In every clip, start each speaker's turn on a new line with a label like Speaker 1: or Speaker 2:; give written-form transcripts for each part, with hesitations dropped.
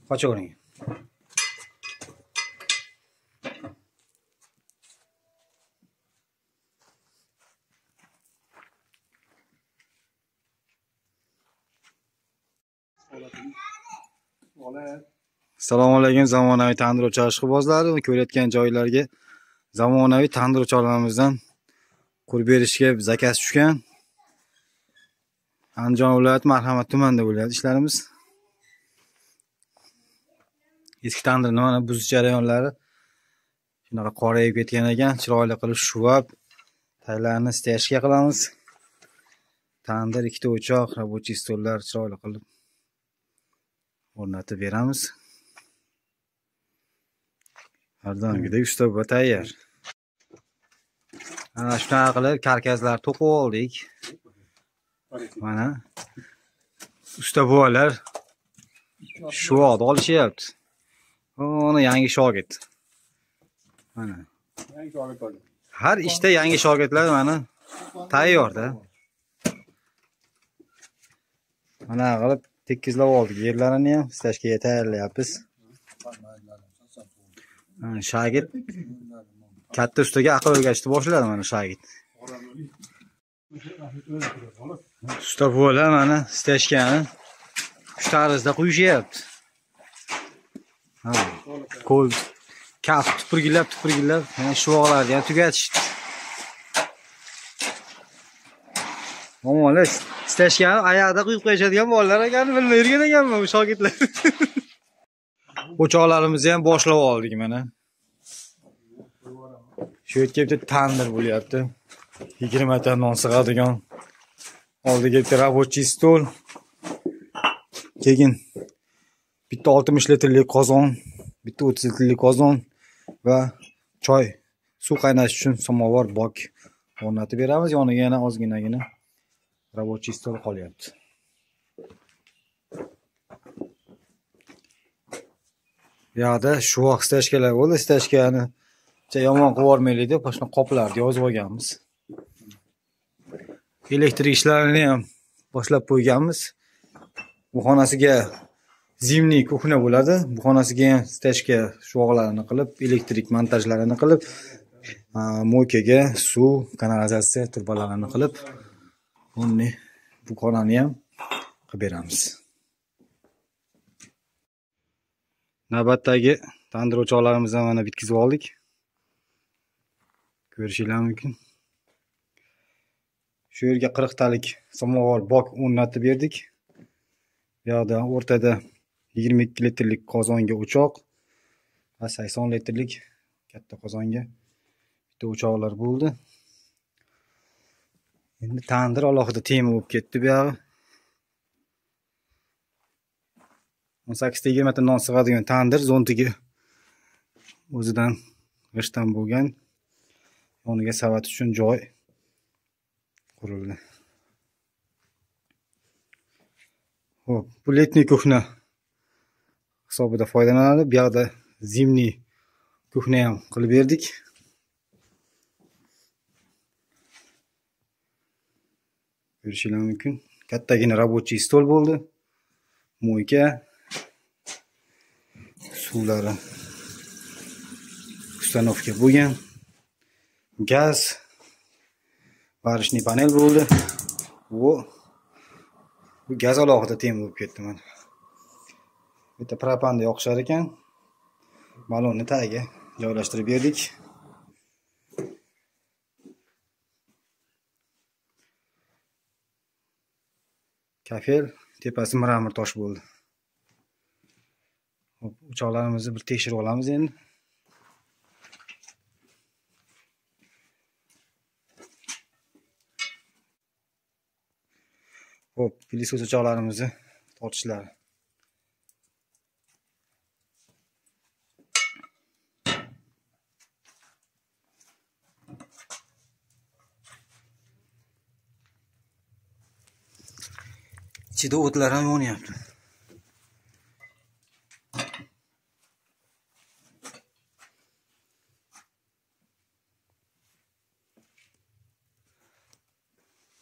Speaker 1: Qochavering. Assalomu alaykum zamonaviy tandir o'char ishqibozlari. Ko'rayotgan joylarga zamonaviy tandir o'charlarimizdan qurib berishga zakaz tushgan. Andijon viloyati Marhamat tumanida bo'lyapti ishlarimiz. Eski tandirni mana buzish jarayonlari shunaqa qorayib ketgan ekan. Chiroyli qilib shuvab, taylarni stejga qilamiz. Tandir, ikkita o'choq, rabochiy stollar chiroyli qilib o'rnatib beramiz. Har doimgidek usta buva tayyor. Ana shunaqa qilib karkaslar to'qib oldik. Mana usta buvalar shu vaqt olishyapti. Ona yangi shogird. Mana. Har ishda yangi shogirdlar mana tayyorda. Mana qilib tekizlab oldik yerlarini ham stashkaga tayyorlayapmiz. Shogird katta ustaga aql o'rgatishni boshladi mana shogird. Usta buvalar mana stashkani shu tarzda quyishyapti. Qo'l kaf tupurgilab mana shu voqlarni ham tugatishdi. Omonlar stashkani oyoqda quyib qo'yishadigan bolalar ekan, bilmay yurgan ekanman bu shogirdlar. O'choqlarimizni ham boshlab oldik mana. Shu yerga bitta tandir bo'lyapti. 20 ta non sig'adigan. Oldiga bitta rabochiy stol. Keyin bitta 60 litrlik qozon, bitta 30 litrlik qozon va choy, suv qaynash uchun samovar bok o'rnatib beramiz. Yoniga yana ozginagina rabochiy stol qolyapti. Bu yerda shu vaqt stashkalar bo'ldi. Stashkani yomon qilib yubormaylik deb boshqa qoplarni yozib olganmiz. Elektrik ishlarini ham boshlab qo'yganmiz. Bu xonasiga zimniy kuxna bo'ladi. Bu xonasiga ham stashka shuvoqlarini qilib, elektrik montajlarini qilib, moykaga suv, kanalizatsiya turbalarini qilib, bu xonani ham qilib beramiz. Navbatdagi tandir o'choqlarimizni mana bitkizib oldik. Ko'rishingiz mumkin. Shu yerga 40 talik samovar bok o'rnatib berdik. Bu yerda o'rtada 22 litrlik qozonga o'choq va 80 litrlik katta qozonga bitta o'choqlar bo'ldi. Endi tandir alohida tema bo'lib ketdi bu yog'i. 18 ta 20 ta non sig'adigan tandir zontiga o'zidan g'ishtdan bo'lgan. Yoniga savat uchun joy qurildi. Xo'p, bu letniy kuxna hisobida foydalanadi. Bu yerda zimniy kuxna ham qilib berdik. Ko'rishingiz mumkin. Kattagina rabochiy stol bo'ldi. Moyka, suvlari ustanovka bo'lgan. Gaz, varishniy panel bo'ldi. Bu gaz alohida tem bo'lib ketdi mana. Bitta propanni yoqishar ekan. Balonni tagiga joylashtirib berdik. Kafel, tepasi mramor tosh bo'ldi. Hop, o'choqlarimizni bir tekshirib olamiz endi. Hop, pilisos o'choqlarimizni tortishlari. Ichida o'tlar ham yonyapti.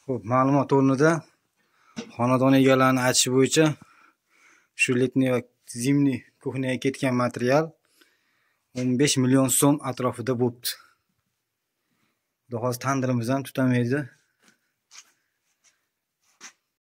Speaker 1: Xo'p, ma'lumot o'rnida xonadon egalarining aytishi bo'yicha shu letniy va zimniy kuxnyaga ketgan material 15 million so'm atrofida bo'libdi. Xudo xohlasa tandirimiz ham tutamaydi.